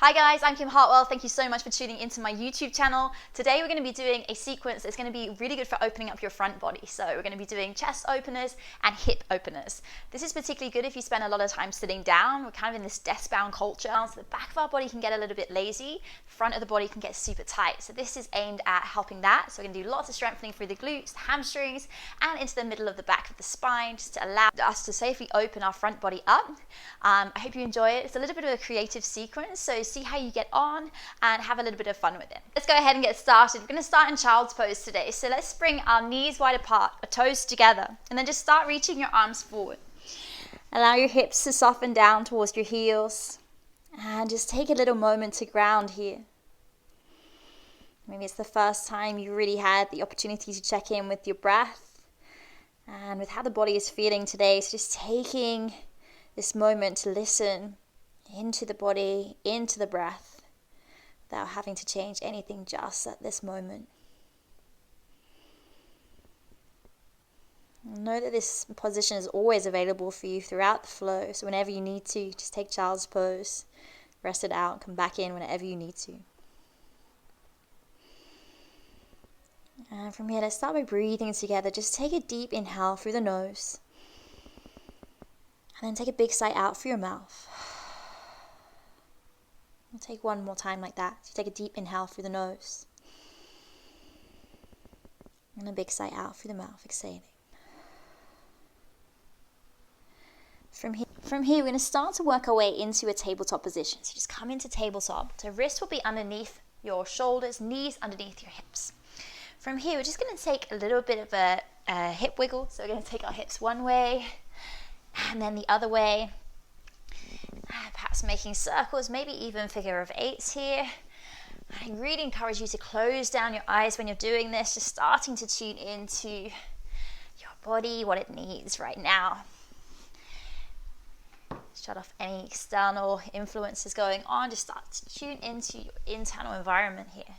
Hi guys, I'm Kim Hartwell. Thank you so much for tuning into my YouTube channel. Today we're going to be doing a sequence that's going to be really good for opening up your front body. So we're going to be doing chest openers and hip openers. This is particularly good if you spend a lot of time sitting down. We're kind of in this desk-bound culture, so the back of our body can get a little bit lazy, the front of the body can get super tight. So this is aimed at helping that. So we're going to do lots of strengthening through the glutes, the hamstrings, and into the middle of the back of the spine, just to allow us to safely open our front body up. I hope you enjoy it. It's a little bit of a creative sequence, so see how you get on and have a little bit of fun with it. Let's go ahead and get started. We're going to start in child's pose today. So let's bring our knees wide apart, our toes together, and then just start reaching your arms forward. Allow your hips to soften down towards your heels, and just take a little moment to ground here. Maybe it's the first time you really had the opportunity to check in with your breath and with how the body is feeling today. So just taking this moment to listen into the body, into the breath, without having to change anything just at this moment. Know that this position is always available for you throughout the flow, so whenever you need to, just take child's pose, rest it out, come back in whenever you need to. And from here, let's start by breathing together. Just take a deep inhale through the nose, and then take a big sigh out through your mouth. We'll take one more time like that. So take a deep inhale through the nose, and a big sigh out through the mouth, exhaling. From here, we're going to start to work our way into a tabletop position. So just come into tabletop. So wrists will be underneath your shoulders, knees underneath your hips. From here, we're just going to take a little bit of a hip wiggle. So we're going to take our hips one way and then the other way. Perhaps making circles, maybe even figure of eights here. I really encourage you to close down your eyes when you're doing this, just starting to tune into your body, what it needs right now. Shut off any external influences going on, just start to tune into your internal environment here.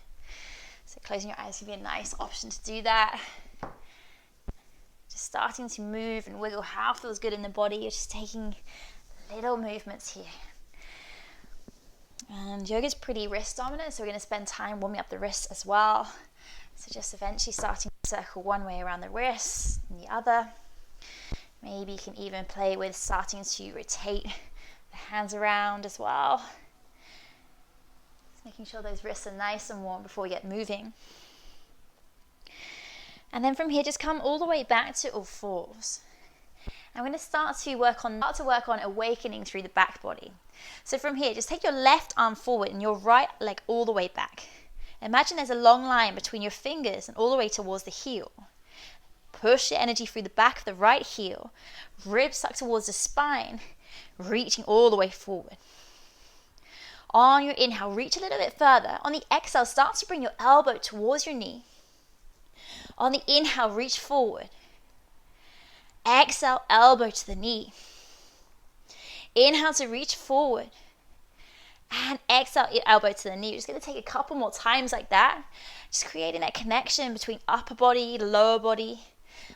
So closing your eyes can be a nice option to do that. Just starting to move and wiggle how feels good in the body. You're just taking little movements here. And yoga is pretty wrist dominant, so we're going to spend time warming up the wrists as well. So just eventually starting to circle one way around the wrist and the other. Maybe you can even play with starting to rotate the hands around as well. Just making sure those wrists are nice and warm before we get moving. And then from here, just come all the way back to all fours. I'm going to start to work on awakening through the back body. So from here, just take your left arm forward and your right leg all the way back. Imagine there's a long line between your fingers and all the way towards the heel. Push your energy through the back of the right heel. Ribs tuck towards the spine, reaching all the way forward. On your inhale, reach a little bit further. On the exhale, start to bring your elbow towards your knee. On the inhale, reach forward. Exhale, elbow to the knee. Inhale to reach forward. And exhale, elbow to the knee. You're just going to take a couple more times like that. Just creating that connection between upper body, lower body.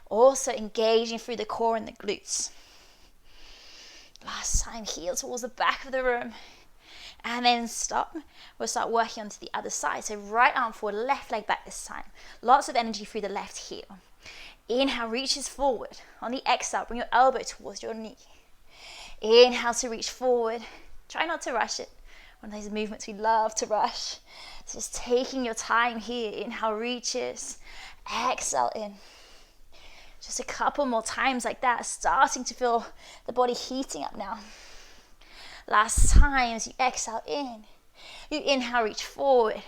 Also engaging through the core and the glutes. Last time, heel towards the back of the room. And then stop. We'll start working onto the other side. So right arm forward, left leg back this time. Lots of energy through the left heel. Inhale, reaches forward. On the exhale, bring your elbow towards your knee. Inhale to reach forward. Try not to rush it. One of those movements we love to rush. So just taking your time here. Inhale, reaches. Exhale in. Just a couple more times like that. Starting to feel the body heating up now. Last time, as you exhale in. You inhale, reach forward.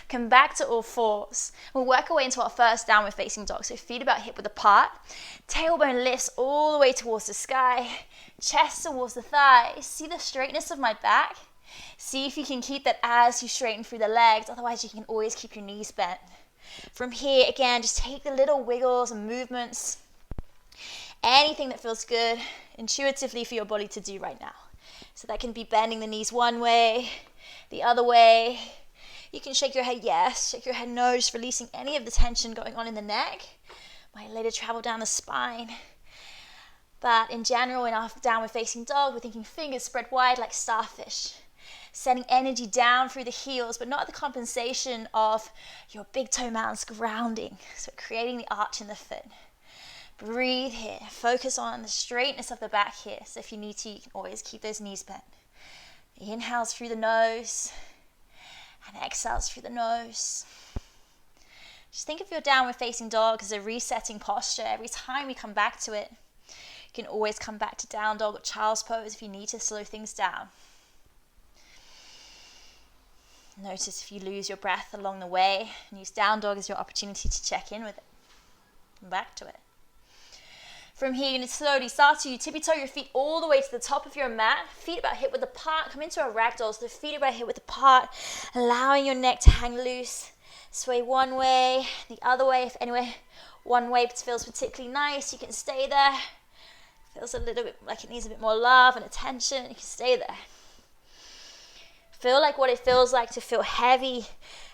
Come back to all fours. We'll work our way into our first downward facing dog. So feet about hip width apart. Tailbone lifts all the way towards the sky. Chest towards the thighs. See the straightness of my back. See if you can keep that as you straighten through the legs. Otherwise, you can always keep your knees bent. From here, again, just take the little wiggles and movements. Anything that feels good intuitively for your body to do right now. So that can be bending the knees one way, the other way. You can shake your head yes, shake your head no, just releasing any of the tension going on in the neck. Might later travel down the spine. But in general, in our downward facing dog, we're thinking fingers spread wide like starfish. Sending energy down through the heels, but not at the compensation of your big toe mounds grounding. So creating the arch in the foot. Breathe here. Focus on the straightness of the back here. So if you need to, you can always keep those knees bent. Inhales through the nose and exhales through the nose. Just think of your downward facing dog as a resetting posture. Every time we come back to it, you can always come back to down dog or child's pose if you need to slow things down. Notice if you lose your breath along the way, and use down dog as your opportunity to check in with it. Come back to it. From here, you're going to slowly start to tippy-toe your feet all the way to the top of your mat. Feet about hip width apart. Come into a ragdoll, so the feet about hip width apart, allowing your neck to hang loose. Sway one way, the other way. If anyway, one way feels particularly nice, you can stay there. Feels a little bit like it needs a bit more love and attention, you can stay there. Feel like what it feels like to feel heavy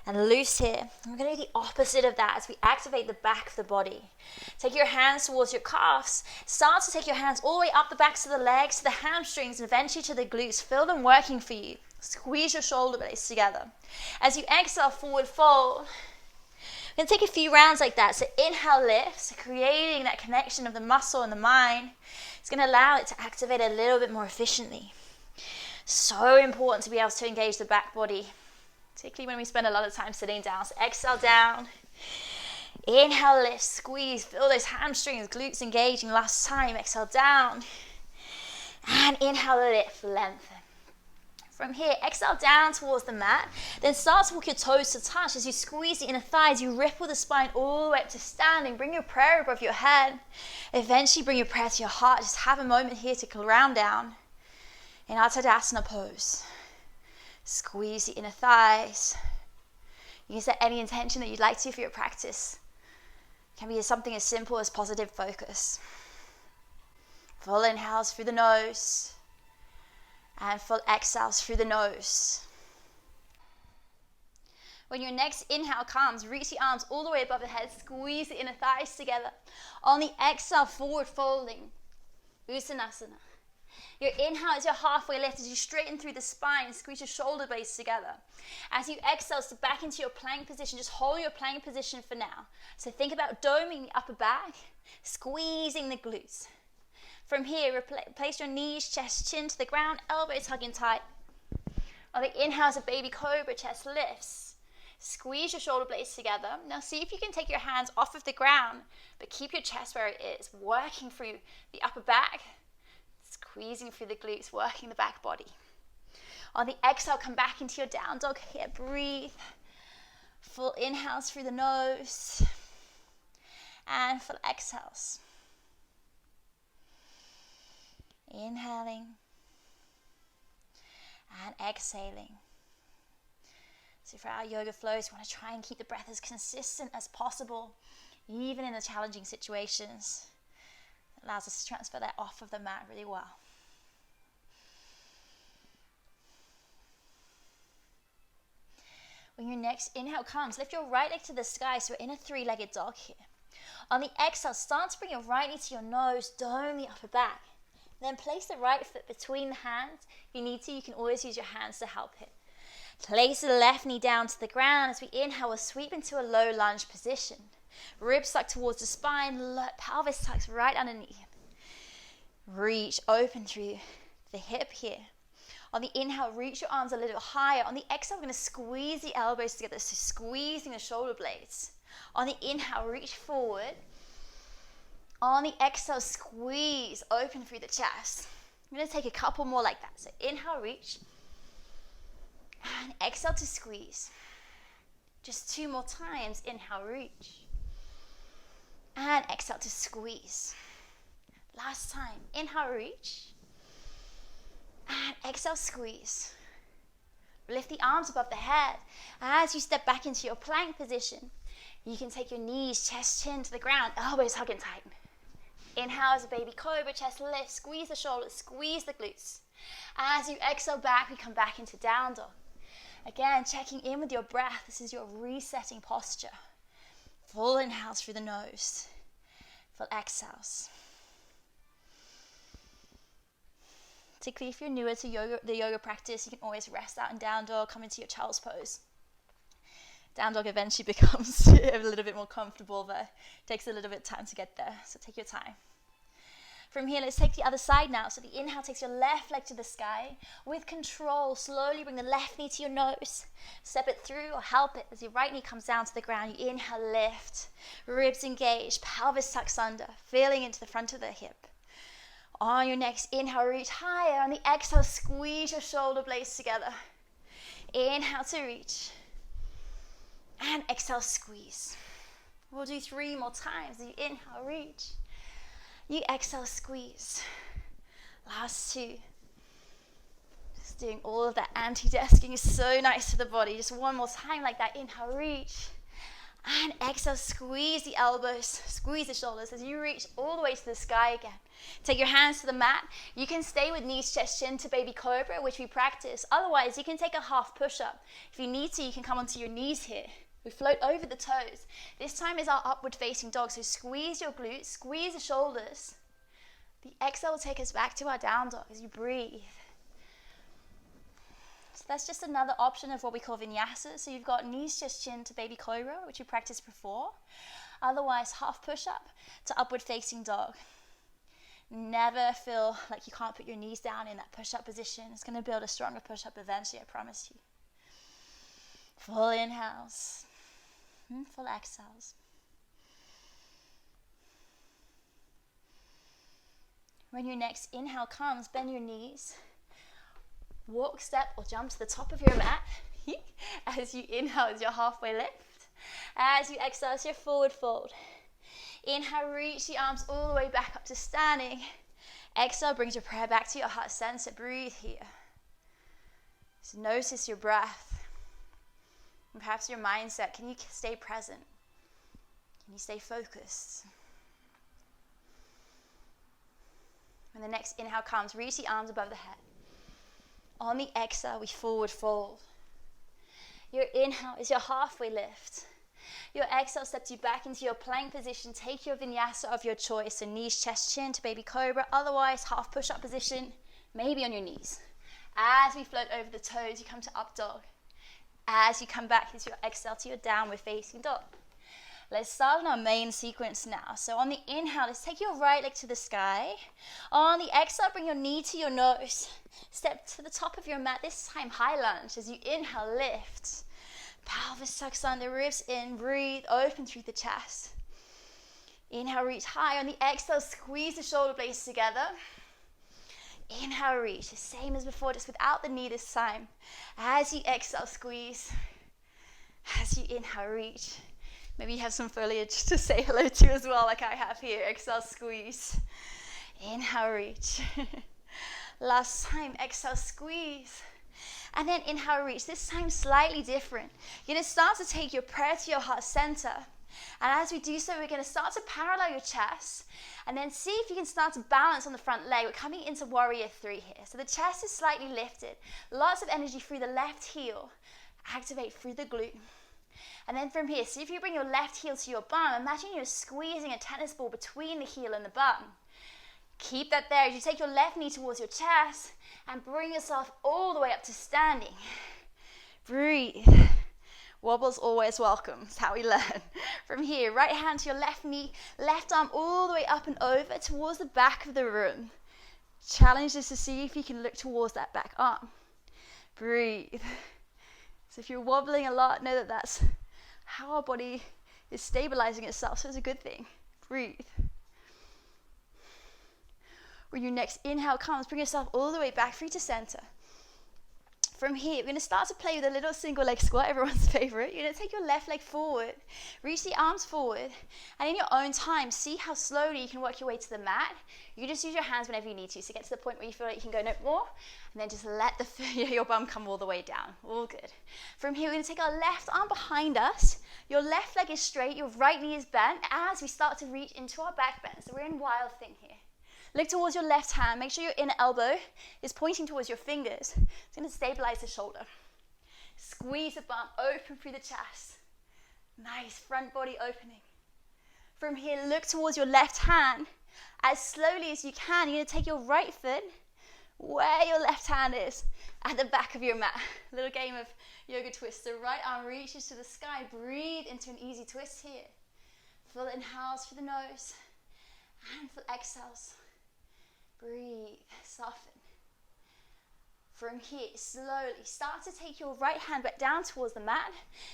and loose here. We're going to do the opposite of that as we activate the back of the body. Take your hands towards your calves. Start to take your hands all the way up the backs of the legs to the hamstrings and eventually to the glutes. Feel them working for you. Squeeze your shoulder blades together. As you exhale, forward fold. We're going to take a few rounds like that. So inhale, lift. So creating that connection of the muscle and the mind. It's going to allow it to activate a little bit more efficiently. So important to be able to engage the back body, particularly when we spend a lot of time sitting down. So exhale down, inhale, lift, squeeze, feel those hamstrings, glutes engaging. Last time, exhale down, and inhale, lift, lengthen. From here, exhale down towards the mat, then start to walk your toes to touch. As you squeeze the inner thighs, you ripple the spine all the way up to standing. Bring your prayer above your head. Eventually bring your prayer to your heart. Just have a moment here to ground down. In our Tadasana pose, squeeze the inner thighs. You can set any intention that you'd like to for your practice. It can be something as simple as positive focus. Full inhales through the nose and full exhales through the nose. When your next inhale comes, reach the arms all the way above the head, squeeze the inner thighs together. On the exhale, forward folding, Uttanasana. Your inhale is your halfway lift as you straighten through the spine, squeeze your shoulder blades together. As you exhale, step back into your plank position. Just hold your plank position for now. So think about doming the upper back, squeezing the glutes. From here, place your knees, chest, chin to the ground, elbows hugging tight. On the inhale, as a baby cobra, chest lifts. Squeeze your shoulder blades together. Now see if you can take your hands off of the ground, but keep your chest where it is, working through the upper back, squeezing through the glutes, working the back body. On the exhale, come back into your down dog here. Breathe. Full inhales through the nose and full exhales. Inhaling and exhaling. So for our yoga flows, we want to try and keep the breath as consistent as possible, even in the challenging situations. It allows us to transfer that off of the mat really well. When your next inhale comes, lift your right leg to the sky, so we're in a three-legged dog here. On the exhale, start to bring your right knee to your nose, dome the upper back. Then place the right foot between the hands. If you need to, you can always use your hands to help it. Place the left knee down to the ground. As we inhale, we'll sweep into a low lunge position. Ribs tucked towards the spine, pelvis tucks right underneath. Reach, open through the hip here. On the inhale, reach your arms a little higher. On the exhale, we're going to squeeze the elbows together, so squeezing the shoulder blades. On the inhale, reach forward. On the exhale, squeeze, open through the chest. I'm going to take a couple more like that. So inhale, reach. And exhale to squeeze. Just two more times. Inhale, reach. And exhale to squeeze. Last time. Inhale, reach. And exhale, squeeze. Lift the arms above the head. As you step back into your plank position, you can take your knees, chest, chin to the ground, elbows hugging tight. Inhale as a baby cobra, chest lift, squeeze the shoulders, squeeze the glutes. As you exhale back, we come back into down dog. Again, checking in with your breath. This is your resetting posture. Full inhales through the nose. Full exhales. particularly if you're newer to the yoga practice, you can always rest out in down dog, come into your child's pose. Down dog eventually becomes a little bit more comfortable, but it takes a little bit of time to get there, so take your time. From here, let's take the other side now. So the inhale takes your left leg to the sky. With control, slowly bring the left knee to your nose. Step it through or help it as your right knee comes down to the ground. You inhale, lift. Ribs engaged, pelvis tucks under, feeling into the front of the hip. On your next inhale, reach higher. On the exhale, squeeze your shoulder blades together. Inhale to reach. And exhale, squeeze. We'll do 3 more times. You inhale, reach. You exhale, squeeze. Last 2. Just doing all of that anti-desking is so nice for the body. Just one more time like that. Inhale, reach. And exhale, squeeze the elbows, squeeze the shoulders as you reach all the way to the sky again. Take your hands to the mat. You can stay with knees, chest, chin to baby cobra, which we practice. Otherwise, you can take a half push-up. If you need to, you can come onto your knees here. We float over the toes. This time is our upward facing dog, so squeeze your glutes, squeeze the shoulders. The exhale will take us back to our down dog as you breathe. So that's just another option of what we call vinyasa. So you've got knees, chest, chin to baby cobra, which you practiced before. Otherwise, half push-up to upward facing dog. Never feel like you can't put your knees down in that push-up position. It's going to build a stronger push-up eventually, I promise you. Full inhales. Full exhales. When your next inhale comes, bend your knees. Walk, step, or jump to the top of your mat. As you inhale, it's your halfway lift. As you exhale, it's your forward fold. Inhale, reach the arms all the way back up to standing. Exhale, brings your prayer back to your heart center. Breathe here. So notice your breath. And perhaps your mindset. Can you stay present? Can you stay focused? When the next inhale comes, reach the arms above the head. On the exhale, we forward fold. Your inhale is your halfway lift. Your exhale steps you back into your plank position. Take your vinyasa of your choice. So knees, chest, chin to baby cobra. Otherwise, half push-up position, maybe on your knees. As we float over the toes, you come to up dog. As you come back, here's your exhale to your downward facing dog. Let's start on our main sequence now. So on the inhale, let's take your right leg to the sky. On the exhale, bring your knee to your nose. Step to the top of your mat, this time high lunge. As you inhale, lift. Pelvis tucks under, ribs in, breathe, open through the chest. Inhale, reach high. On the exhale, squeeze the shoulder blades together. Inhale, reach, the same as before, just without the knee this time. As you exhale, squeeze. As you inhale, reach. Maybe you have some foliage to say hello to as well, like I have here. Exhale, squeeze. Inhale, reach. Last time, exhale, squeeze. And then inhale, reach. This time, slightly different. You're going to start to take your prayer to your heart center. And as we do so, we're going to start to parallel your chest. And then see if you can start to balance on the front leg. We're coming into warrior 3 here. So the chest is slightly lifted. Lots of energy through the left heel. Activate through the glute. And then from here, see if you bring your left heel to your bum. Imagine you're squeezing a tennis ball between the heel and the bum. Keep that there as you take your left knee towards your chest and bring yourself all the way up to standing. Breathe. Wobble's always welcome. It's how we learn. From here, right hand to your left knee, left arm all the way up and over towards the back of the room. Challenge this to see if you can look towards that back arm. Breathe. So if you're wobbling a lot, know that that's how our body is stabilizing itself, so it's a good thing. Breathe. When your next inhale comes, bring yourself all the way back through to center. From here, we're going to start to play with a little single leg squat, everyone's favorite. You're going to take your left leg forward, reach the arms forward, and in your own time, see how slowly you can work your way to the mat. You just use your hands whenever you need to, so get to the point where you feel like you can go no more, and then just let your bum come all the way down. All good. From here, we're going to take our left arm behind us. Your left leg is straight, your right knee is bent as we start to reach into our back bend. So we're in wild thing here. Look towards your left hand. Make sure your inner elbow is pointing towards your fingers. It's going to stabilize the shoulder. Squeeze the bum, open through the chest. Nice front body opening. From here, look towards your left hand. As slowly as you can, you're going to take your right foot, where your left hand is at the back of your mat. A little game of yoga twist. The right arm reaches to the sky. Breathe into an easy twist here. Full inhales through the nose and full exhales. Breathe, soften. From here, slowly start to take your right hand back down towards the mat.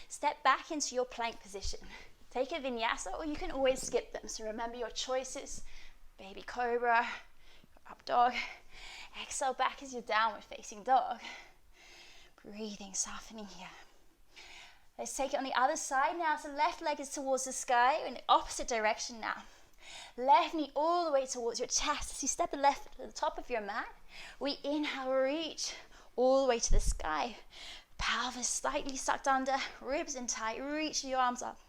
Step back into your plank position. Take a vinyasa, or you can always skip them. So remember your choices. Baby cobra, up dog. Exhale back as your downward facing dog. Breathing, softening here. Let's take it on the other side now. So left leg is towards the sky in the opposite direction now. Left knee all the way towards your chest. As you step the left foot to the top of your mat, we inhale, reach all the way to the sky. Pelvis slightly sucked under, ribs in tight, reach your arms up.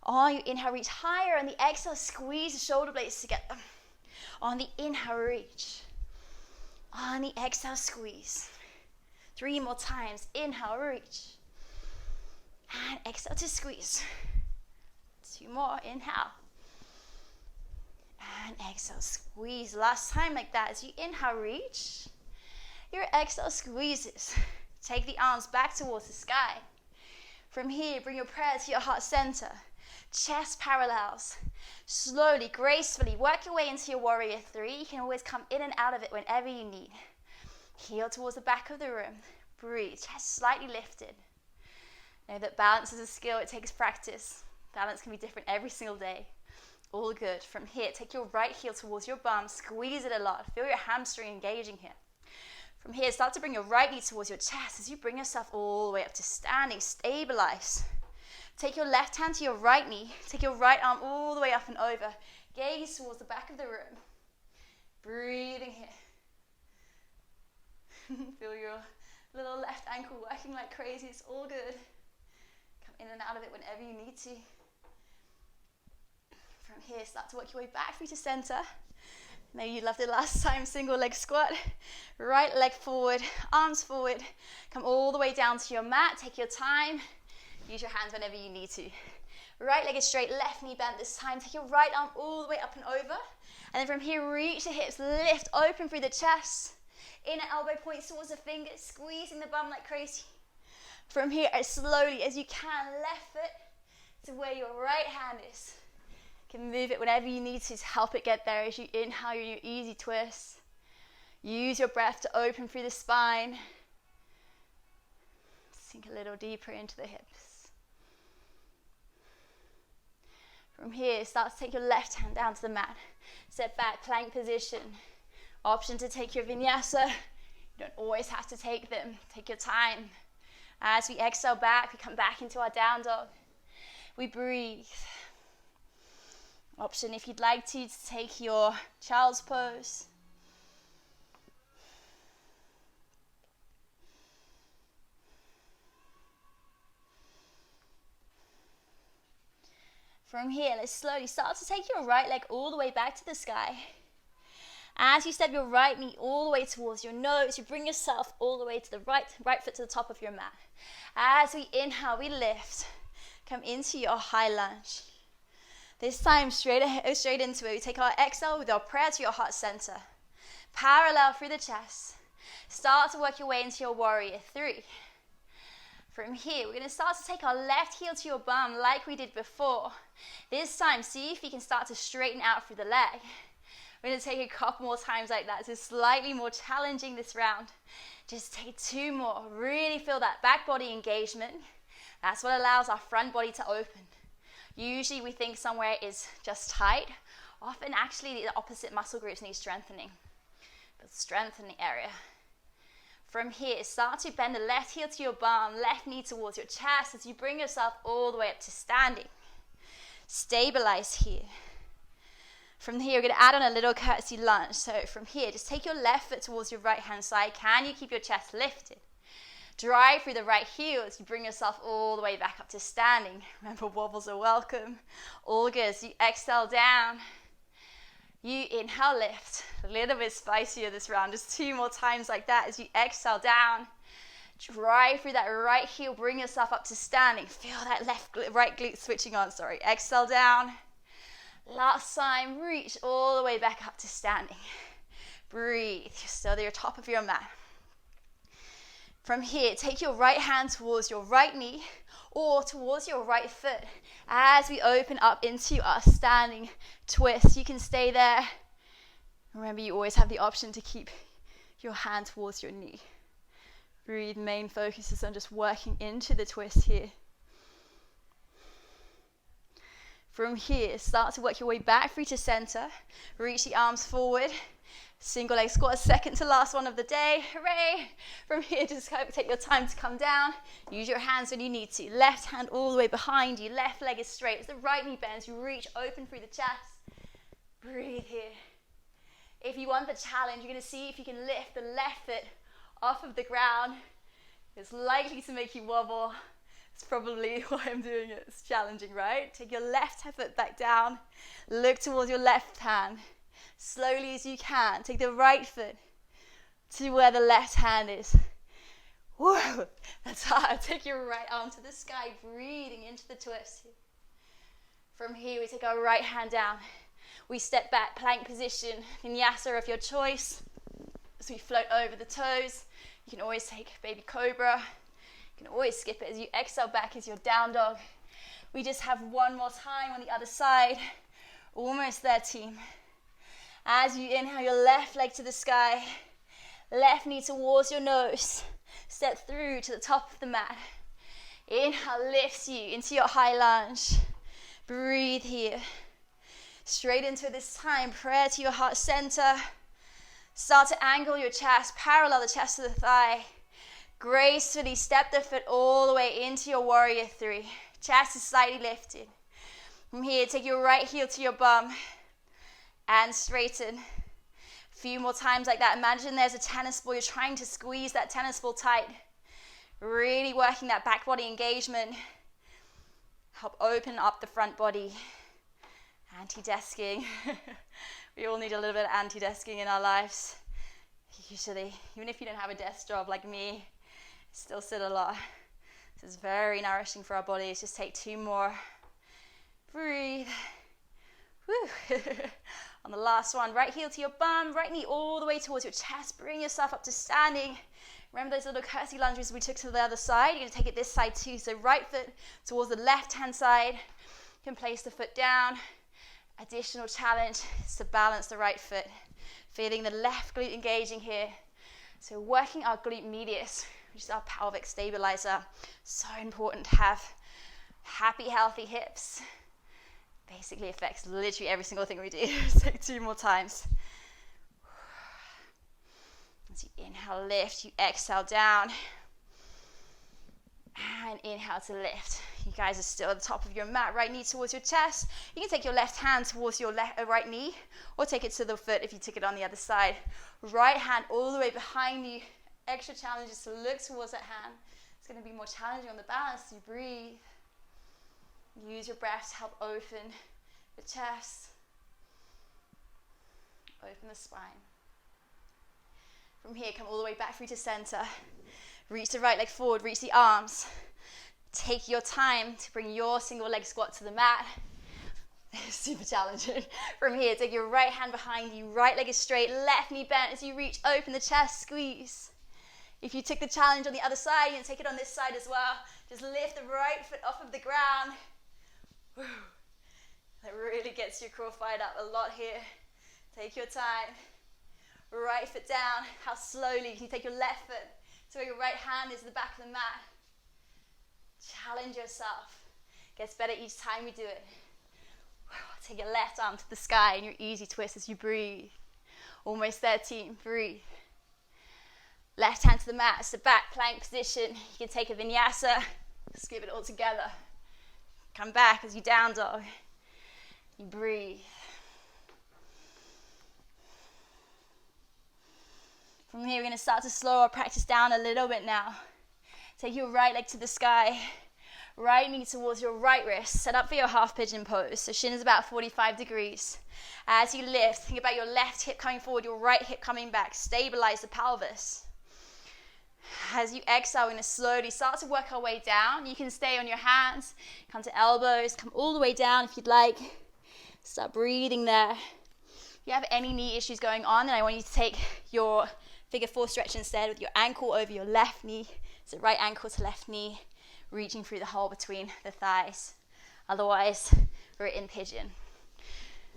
On your inhale, reach higher. On the exhale, squeeze the shoulder blades together. On the inhale, reach. On the exhale, squeeze. 3 more times. Inhale, reach. And exhale to squeeze. 2 more. Inhale. And exhale, squeeze. Last time like that. As you inhale, reach. Your exhale squeezes. Take the arms back towards the sky. From here, bring your prayer to your heart center. Chest parallels. Slowly, gracefully, work your way into your warrior 3. You can always come in and out of it whenever you need. Heel towards the back of the room. Breathe, chest slightly lifted. Know that balance is a skill, it takes practice. Balance can be different every single day. All good. From here, take your right heel towards your bum, squeeze it a lot. Feel your hamstring engaging here. From here, start to bring your right knee towards your chest as you bring yourself all the way up to standing. Stabilize. Take your left hand to your right knee. Take your right arm all the way up and over. Gaze towards the back of the room. Breathing here. Feel your little left ankle working like crazy. It's all good. Come in and out of it whenever you need to. From here, start to work your way back through to center. Maybe you loved it last time, single leg squat. Right leg forward, arms forward. Come all the way down to your mat. Take your time. Use your hands whenever you need to. Right leg is straight, left knee bent this time. Take your right arm all the way up and over. And then from here, reach the hips, lift open through the chest. Inner elbow points towards the fingers, squeezing the bum like crazy. From here, as slowly as you can, left foot to where your right hand is. You can move it whenever you need to help it get there as you inhale your easy twist. Use your breath to open through the spine. Sink a little deeper into the hips. From here, start to take your left hand down to the mat. Step back, plank position. Option to take your vinyasa. You don't always have to take them. Take your time. As we exhale back, we come back into our down dog. We breathe. Option, if you'd like to take your child's pose. From here, let's slowly start to take your right leg all the way back to the sky. As you step your right knee all the way towards your nose, you bring yourself all the way to the right foot to the top of your mat. As we inhale, we lift. Come into your high lunge. This time, straight into it. We take our exhale with our prayer to your heart center. Parallel through the chest. Start to work your way into your warrior 3. From here, we're going to start to take our left heel to your bum like we did before. This time, see if you can start to straighten out through the leg. We're going to take a couple more times like that. So slightly more challenging this round. Just take 2 more. Really feel that back body engagement. That's what allows our front body to open. Usually we think somewhere is just tight. Often actually the opposite muscle groups need strengthening. But strengthen the area. From here, start to bend the left heel to your bum, left knee towards your chest as you bring yourself all the way up to standing. Stabilize here. From here, we're going to add on a little curtsy lunge. So from here, just take your left foot towards your right hand side. Can you keep your chest lifted? Drive through the right heel as you bring yourself all the way back up to standing. Remember, wobbles are welcome. All good. As you exhale down, you inhale, lift. A little bit spicier this round. Just 2 more times like that as you exhale down. Drive through that right heel. Bring yourself up to standing. Feel that right glute switching on. Exhale down. Last time, reach all the way back up to standing. Breathe. You're still at your top of your mat. From here, take your right hand towards your right knee or towards your right foot as we open up into our standing twist. You can stay there. Remember, you always have the option to keep your hand towards your knee. Breathe. Main focus is on just working into the twist here. From here, start to work your way back through to center. Reach the arms forward. Single leg squat, second to last one of the day. Hooray! From here, just take your time to come down. Use your hands when you need to. Left hand all the way behind you. Left leg is straight. As the right knee bends, you reach open through the chest. Breathe here. If you want the challenge, you're going to see if you can lift the left foot off of the ground. It's likely to make you wobble. It's probably why I'm doing it. It's challenging, right? Take your left foot back down. Look towards your left hand. Slowly as you can, take the right foot to where the left hand is. Whoa, that's hard. Take your right arm to the sky, breathing into the twist. From here, we take our right hand down. We step back, plank position, vinyasa of your choice. As we float over the toes, you can always take baby cobra. You can always skip it as you exhale back as your down dog. We just have one more time on the other side. Almost there, team. As you inhale your left leg to the sky, left knee towards your nose, step through to the top of the mat. Inhale lifts you into your high lunge. Breathe here. Straight into it this time, prayer to your heart center. Start to angle your chest, parallel the chest to the thigh. Gracefully step the foot all the way into your warrior three. Chest is slightly lifted. From here, take your right heel to your bum. And straighten. A few more times like that. Imagine there's a tennis ball. You're trying to squeeze that tennis ball tight. Really working that back body engagement. Help open up the front body. Anti-desking. We all need a little bit of anti-desking in our lives. Usually, even if you don't have a desk job like me, still sit a lot. This is very nourishing for our bodies. Just take two more. Breathe. Woo. On the last one, right heel to your bum, right knee all the way towards your chest. Bring yourself up to standing. Remember those little curtsy lunges we took to the other side? You're going to take it this side too. So right foot towards the left-hand side. You can place the foot down. Additional challenge is to balance the right foot. Feeling the left glute engaging here. So working our glute medius, which is our pelvic stabilizer. So important to have happy, healthy hips. Basically affects literally every single thing we do. Take two more times. As you inhale, lift, you exhale down. And inhale to lift. You guys are still at the top of your mat, right knee towards your chest. You can take your left hand towards your right knee, or take it to the foot if you took it on the other side. Right hand all the way behind you. Extra challenge is to look towards that hand. It's going to be more challenging on the balance. You breathe. Use your breath to help open the chest, open the spine. From here, come all the way back through to center. Reach the right leg forward, reach the arms. Take your time to bring your single leg squat to the mat. It's super challenging. From here, take your right hand behind you, right leg is straight, left knee bent as you reach, open the chest, squeeze. If you took the challenge on the other side, you can take it on this side as well. Just lift the right foot off of the ground. Woo. That really gets your core fired up a lot here. Take your time. Right foot down. How slowly can you take your left foot to where your right hand is at the back of the mat? Challenge yourself. Gets better each time you do it. Take your left arm to the sky in your easy twist as you breathe. Almost there, team. Breathe. Left hand to the mat, step back, plank position. You can take a vinyasa, skip it all together. Come back as you down dog. You breathe. From here, we're going to start to slow our practice down a little bit now. Take your right leg to the sky. Right knee towards your right wrist. Set up for your half pigeon pose. So shin is about 45 degrees. As you lift, think about your left hip coming forward, your right hip coming back. Stabilize the pelvis. As you exhale, we're going to slowly start to work our way down. You can stay on your hands, come to elbows, come all the way down if you'd like. Start breathing there. If you have any knee issues going on, then I want you to take your figure 4 stretch instead with your ankle over your left knee. So right ankle to left knee, reaching through the hole between the thighs. Otherwise, we're in pigeon.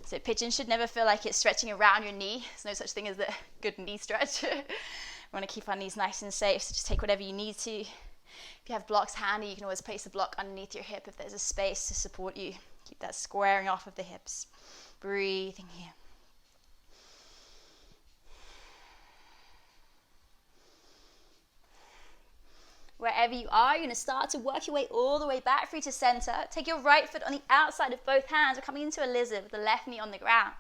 So pigeon should never feel like it's stretching around your knee. There's no such thing as a good knee stretch. We want to keep our knees nice and safe, so just take whatever you need to. If you have blocks handy, you can always place a block underneath your hip if there's a space to support you. Keep that squaring off of the hips. Breathing here. Wherever you are, you're going to start to work your way all the way back through to center. Take your right foot on the outside of both hands. We're coming into a lizard with the left knee on the ground.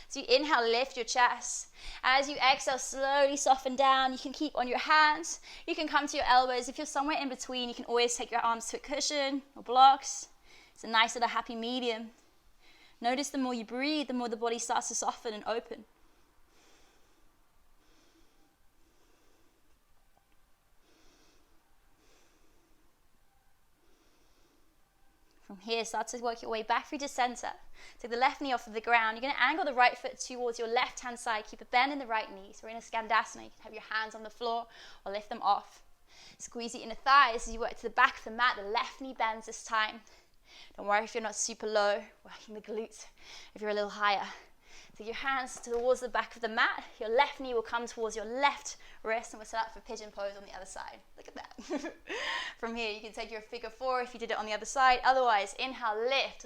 So you inhale, lift your chest. As you exhale, slowly soften down. You can keep on your hands. You can come to your elbows. If you're somewhere in between, you can always take your arms to a cushion or blocks. It's a nice little happy medium. Notice the more you breathe, the more the body starts to soften and open. From here, start to work your way back through to center. Take the left knee off of the ground. You're going to angle the right foot towards your left-hand side. Keep a bend in the right knee. So we're in a Skandasana. You can have your hands on the floor or lift them off. Squeeze the inner thighs as you work to the back of the mat. The left knee bends this time. Don't worry if you're not super low. Working the glutes if you're a little higher. Take your hands towards the back of the mat. Your left knee will come towards your left wrist, and we're set up for Pigeon Pose on the other side. Look at that. From here, you can take your figure 4 if you did it on the other side. Otherwise, inhale, lift.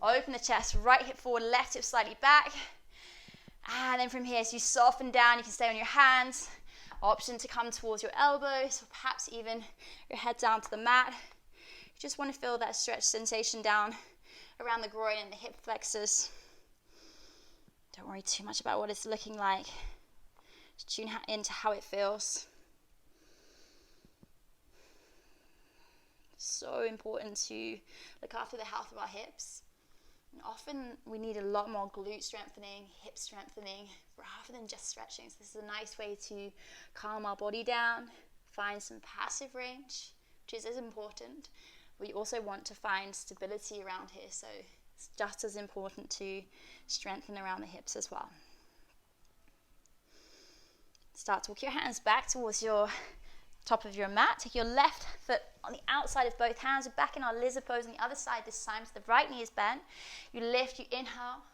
Open the chest, right hip forward, left hip slightly back. And then from here, as you soften down, you can stay on your hands. Option to come towards your elbows, or perhaps even your head down to the mat. You just want to feel that stretch sensation down around the groin and the hip flexors. Don't worry too much about what it's looking like. Just tune into how it feels. So important to look after the health of our hips. And often we need a lot more glute strengthening, hip strengthening, rather than just stretching. So this is a nice way to calm our body down, find some passive range, which is as important. We also want to find stability around here, so it's just as important to strengthen around the hips as well. Start to walk your hands back towards your top of your mat. Take your left foot on the outside of both hands. We're back in our lizard pose on the other side this time, so the right knee is bent. You lift, you inhale.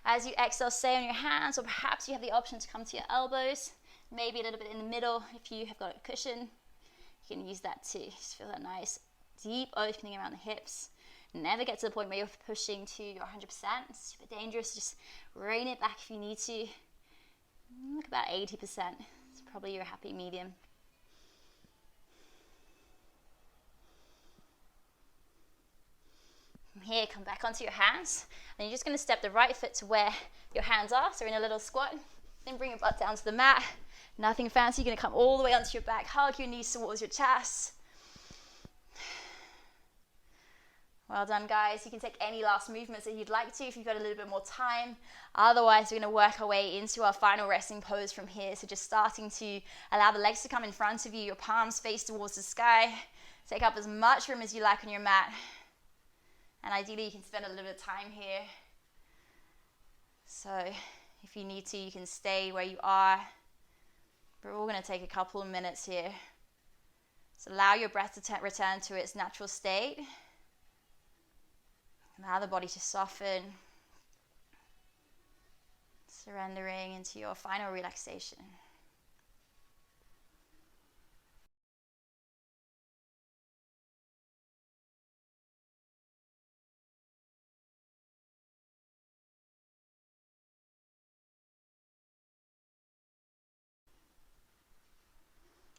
As you exhale, stay on your hands, or perhaps you have the option to come to your elbows, maybe a little bit in the middle. If you have got a cushion, you can use that too. Just feel that nice deep opening around the hips. Never get to the point where you're pushing to your 100%. It's super dangerous. Just rein it back if you need to. Look about 80%. It's probably your happy medium. From here, come back onto your hands. And you're just going to step the right foot to where your hands are. So we're in a little squat. Then bring your butt down to the mat. Nothing fancy. You're going to come all the way onto your back. Hug your knees towards your chest. Well done, guys. You can take any last movements that you'd like to if you've got a little bit more time. Otherwise, we're going to work our way into our final resting pose from here. So just starting to allow the legs to come in front of you, your palms face towards the sky. Take up as much room as you like on your mat. And ideally, you can spend a little bit of time here. So if you need to, you can stay where you are. We're all going to take a couple of minutes here. So allow your breath to return to its natural state. Allow the body to soften, surrendering into your final relaxation.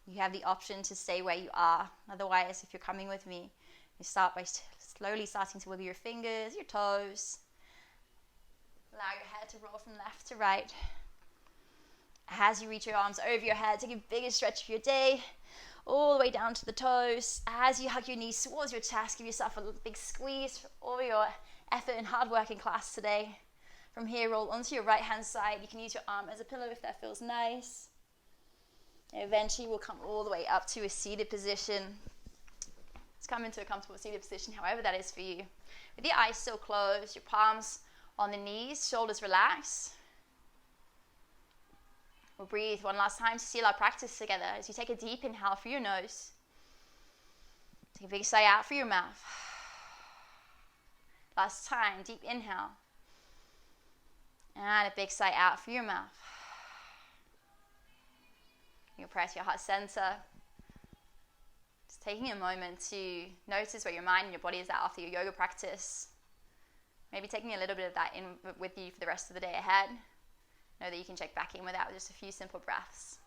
You have the option to stay where you are. Otherwise, if you're coming with me, you start by slowly starting to wiggle your fingers, your toes. Allow your head to roll from left to right. As you reach your arms over your head, take a biggest stretch of your day, all the way down to the toes. As you hug your knees towards your chest, give yourself a big squeeze for all your effort and hard work in class today. From here, roll onto your right hand side. You can use your arm as a pillow if that feels nice. And eventually, we'll come all the way up to a seated position. Let's come into a comfortable seated position, however that is for you. With your eyes still closed, your palms on the knees, shoulders relaxed. We'll breathe one last time to seal our practice together as you take a deep inhale through your nose. Take a big sigh out through your mouth. Last time, deep inhale. And a big sigh out through your mouth. You'll press your heart center. Just taking a moment to notice where your mind and your body is at after your yoga practice. Maybe taking a little bit of that in with you for the rest of the day ahead. Know that you can check back in with that with just a few simple breaths.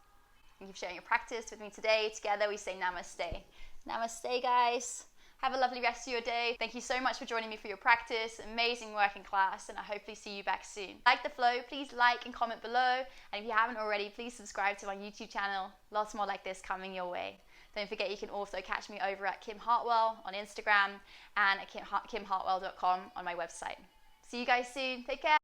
Thank you for sharing your practice with me today. Together we say namaste. Namaste, guys. Have a lovely rest of your day. Thank you so much for joining me for your practice. Amazing work in class, and I hopefully see you back soon. Like the flow, please like and comment below. And if you haven't already, please subscribe to my YouTube channel. Lots more like this coming your way. Don't forget you can also catch me over at Kim Hartwell on Instagram and at kimhartwell.com on my website. See you guys soon. Take care.